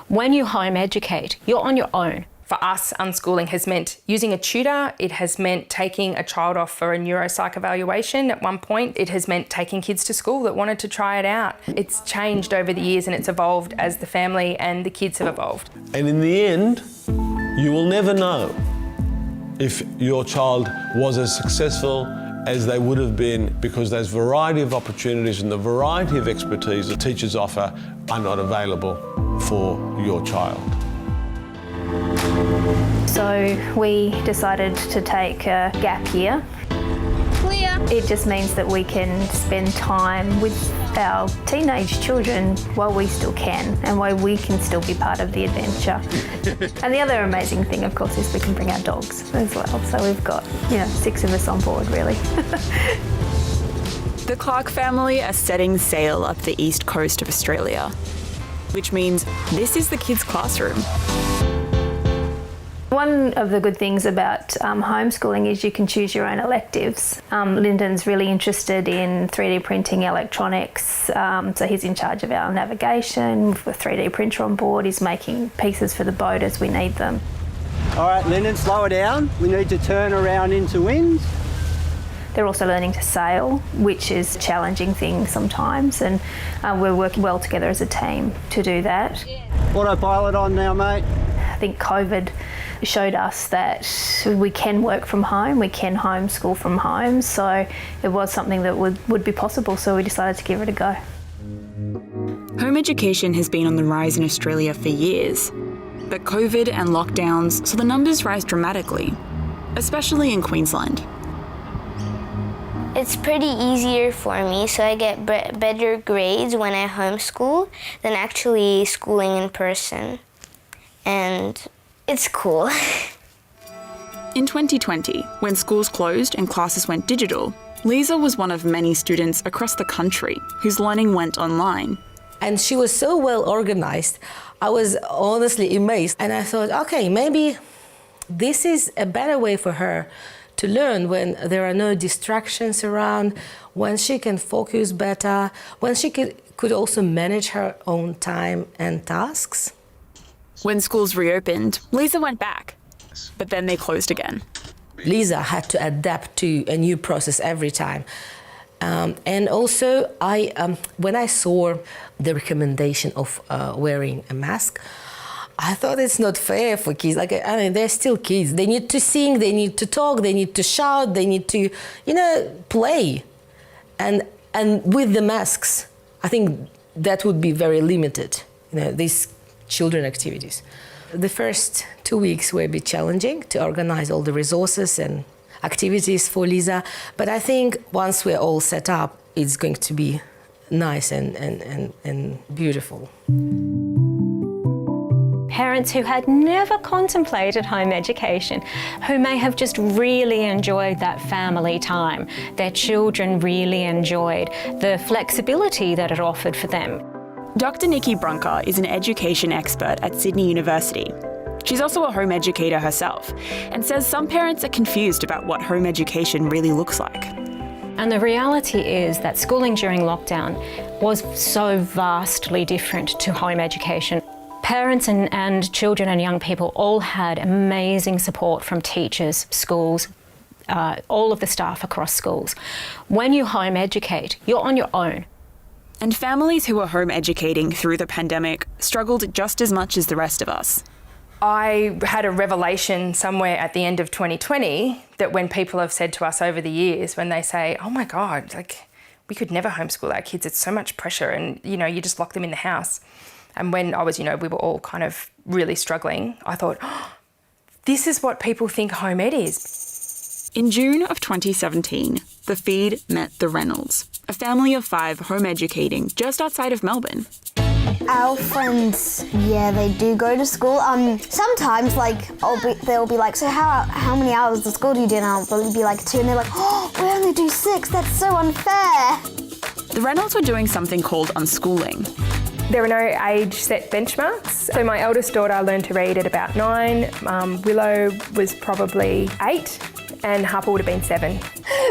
When you home educate, you're on your own. For us, unschooling has meant using a tutor. It has meant taking a child off for a neuropsych evaluation at one point. It has meant taking kids to school that wanted to try it out. It's changed over the years and it's evolved as the family and the kids have evolved. And in the end, you will never know if your child was as successful as they would have been, because those variety of opportunities and the variety of expertise that teachers offer are not available for your child. So we decided to take a gap year. Clear. It just means that we can spend time with our teenage children while we still can and while we can still be part of the adventure. And the other amazing thing, of course, is we can bring our dogs as well. So we've got, 6 of us on board, really. The Clark family are setting sail up the east coast of Australia, which means this is the kids' classroom. One of the good things about homeschooling is you can choose your own electives. Lyndon's really interested in 3D printing, electronics, so he's in charge of our navigation. With a 3D printer on board, he's making pieces for the boat as we need them. All right, Lyndon, slow it down. We need to turn around into wind. They're also learning to sail, which is a challenging thing sometimes, and we're working well together as a team to do that. Autopilot on now, mate. I think COVID showed us that we can work from home, we can homeschool from home, so it was something that would be possible, so we decided to give it a go. Home education has been on the rise in Australia for years, but COVID and lockdowns saw the numbers rise dramatically, especially in Queensland. It's pretty easier for me, so I get better grades when I homeschool than actually schooling in person. And it's cool. In 2020, when schools closed and classes went digital, Lisa was one of many students across the country whose learning went online. And she was so well organized. I was honestly amazed. And I thought, okay, maybe this is a better way for her to learn when there are no distractions around, when she can focus better, when she could also manage her own time and tasks. When schools reopened, Lisa went back, but then they closed again. Lisa had to adapt to a new process every time. And also, when I saw the recommendation of wearing a mask, I thought it's not fair for kids. They're still kids. They need to sing, they need to talk, they need to shout, they need to, play. And with the masks, I think that would be very limited, these children activities. The first 2 weeks were a bit challenging to organize all the resources and activities for Lisa. But I think once we're all set up, it's going to be nice and beautiful. Parents who had never contemplated home education, who may have just really enjoyed that family time. Their children really enjoyed the flexibility that it offered for them. Dr. Nikki Brunker is an education expert at Sydney University. She's also a home educator herself and says some parents are confused about what home education really looks like. And the reality is that schooling during lockdown was so vastly different to home education. Parents and children and young people all had amazing support from teachers, schools, all of the staff across schools. When you home educate, you're on your own. And families who were home educating through the pandemic struggled just as much as the rest of us. I had a revelation somewhere at the end of 2020 that when people have said to us over the years, when they say, oh my God, we could never homeschool our kids, it's so much pressure and, you just lock them in the house. And when I was, we were all kind of really struggling, I thought, this is what people think home ed is. In June of 2017, the feed met the Reynolds, a family of 5 home educating just outside of Melbourne. Our friends, they do go to school. Sometimes, they'll be like, so how many hours of school do you do? And I'll be like 2, and they're like, oh, we only do 6. That's so unfair. The Reynolds were doing something called unschooling. There are no age set benchmarks. So my eldest daughter learned to read at about 9. Willow was probably 8. And Harper would have been 7.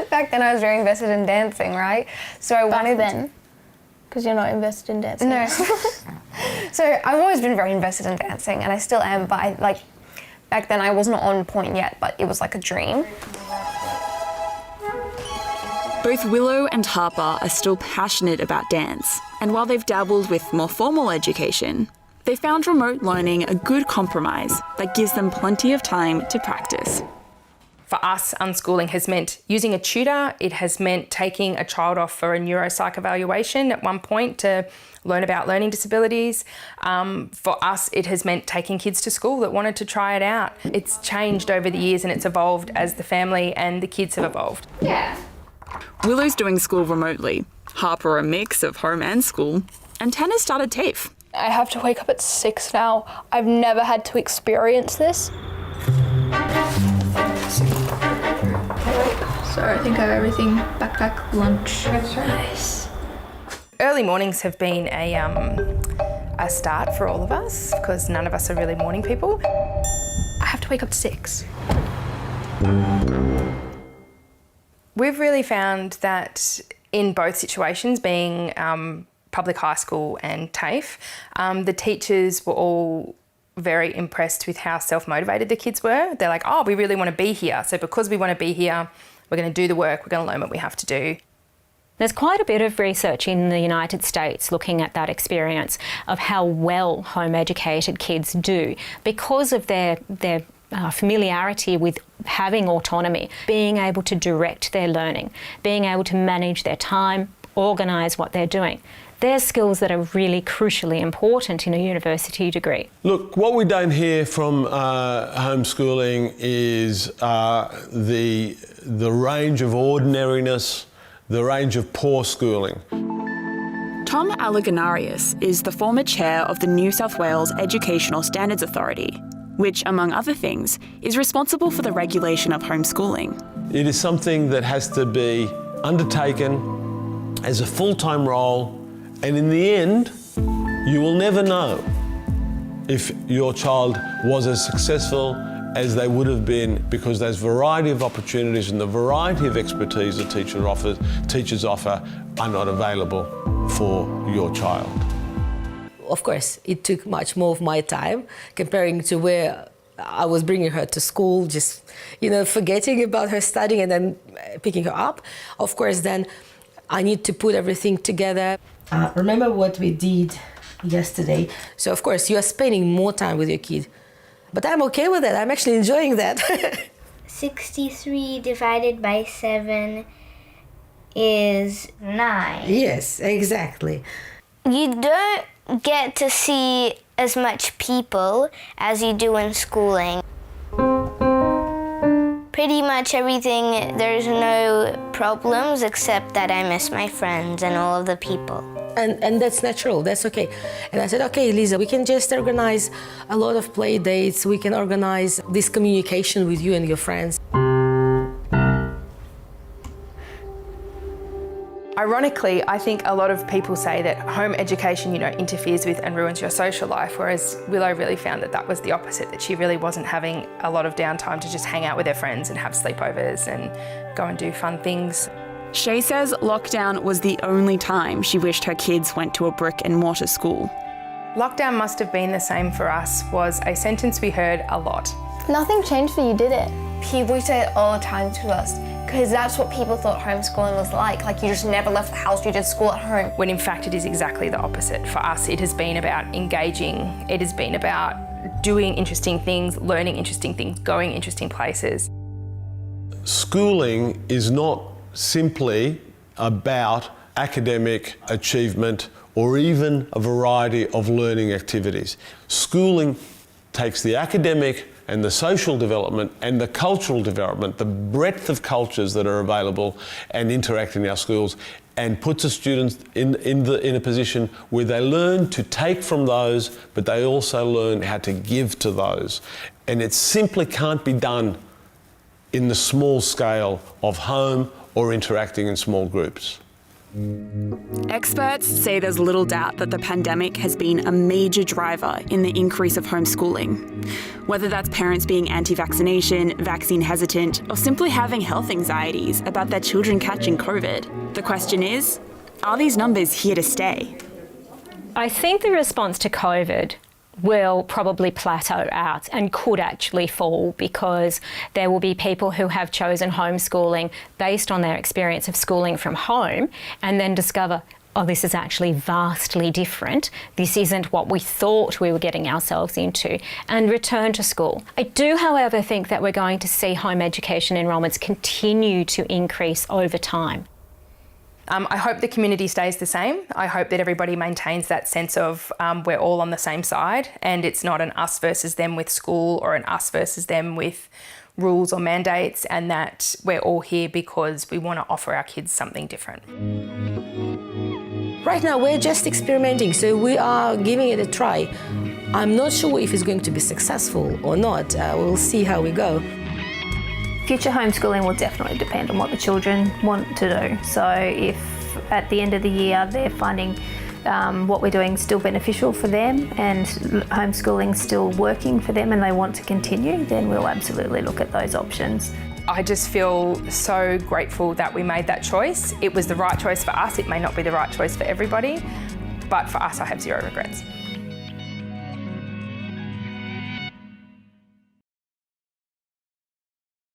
Back then I was very invested in dancing, right? So I wanted then? Because you're not invested in dancing. No. So I've always been very invested in dancing, and I still am, but back then I wasn't on point yet, but it was like a dream. Both Willow and Harper are still passionate about dance, and while they've dabbled with more formal education, they found remote learning a good compromise that gives them plenty of time to practice. For us, unschooling has meant using a tutor. It has meant taking a child off for a neuropsych evaluation at one point to learn about learning disabilities. For us, it has meant taking kids to school that wanted to try it out. It's changed over the years and it's evolved as the family and the kids have evolved. Yeah. Willow's doing school remotely, Harper a mix of home and school, and Tanner started TAFE. I have to wake up at 6 now. I've never had to experience this. So I think I have everything, backpack, lunch. Nice. Early mornings have been a start for all of us because none of us are really morning people. I have to wake up at 6. We've really found that in both situations, being public high school and TAFE, the teachers were all very impressed with how self-motivated the kids were. They're like, oh, we really want to be here. So because we want to be here, we're going to do the work, we're going to learn what we have to do. There's quite a bit of research in the United States looking at that experience of how well home-educated kids do because of their familiarity with having autonomy, being able to direct their learning, being able to manage their time, organise what they're doing. They're skills that are really crucially important in a university degree. Look, what we don't hear from homeschooling is the range of ordinariness, the range of poor schooling. Tom Alleganarius is the former chair of the New South Wales Educational Standards Authority, which, among other things, is responsible for the regulation of homeschooling. It is something that has to be undertaken as a full-time role, and in the end, you will never know if your child was as successful as they would have been because there's variety of opportunities and the variety of expertise that teachers offer are not available for your child. Of course, it took much more of my time comparing to where I was bringing her to school, just, forgetting about her studying and then picking her up. Of course, then I need to put everything together. Remember what we did yesterday. So, of course, you are spending more time with your kid. But I'm okay with that. I'm actually enjoying that. 63 divided by 7 is 9. Yes, exactly. You don't get to see as much people as you do in schooling. Pretty much everything, there's no problems except that I miss my friends and all of the people. And that's natural, that's okay. And I said, okay, Lisa, we can just organize a lot of play dates, we can organize this communication with you and your friends. Ironically, I think a lot of people say that home education, interferes with and ruins your social life, whereas Willow really found that that was the opposite, that she really wasn't having a lot of downtime to just hang out with her friends and have sleepovers and go and do fun things. Shay says lockdown was the only time she wished her kids went to a brick and mortar school. Lockdown must have been the same for us was a sentence we heard a lot. Nothing changed for you, did it? People say it all the time to us because that's what people thought homeschooling was like. Like you just never left the house, you did school at home. When in fact it is exactly the opposite. For us, it has been about engaging. It has been about doing interesting things, learning interesting things, going interesting places. Schooling is not simply about academic achievement or even a variety of learning activities. Schooling takes the academic and the social development and the cultural development, the breadth of cultures that are available and interact in our schools, and puts the students in a position where they learn to take from those, but they also learn how to give to those. And it simply can't be done in the small scale of home or interacting in small groups. Experts say there's little doubt that the pandemic has been a major driver in the increase of homeschooling. Whether that's parents being anti-vaccination, vaccine hesitant, or simply having health anxieties about their children catching COVID. The question is, are these numbers here to stay? I think the response to COVID will probably plateau out and could actually fall, because there will be people who have chosen homeschooling based on their experience of schooling from home and then discover, oh, this is actually vastly different. This isn't what we thought we were getting ourselves into, and return to school. I do, however, think that we're going to see home education enrolments continue to increase over time. I hope the community stays the same. I hope that everybody maintains that sense of we're all on the same side, and it's not an us versus them with school or an us versus them with rules or mandates, and that we're all here because we want to offer our kids something different. Right now, we're just experimenting, so we are giving it a try. I'm not sure if it's going to be successful or not. We'll see how we go. Future homeschooling will definitely depend on what the children want to do. So if at the end of the year they're finding what we're doing still beneficial for them and homeschooling still working for them and they want to continue, then we'll absolutely look at those options. I just feel so grateful that we made that choice. It was the right choice for us. It may not be the right choice for everybody, but for us, I have zero regrets.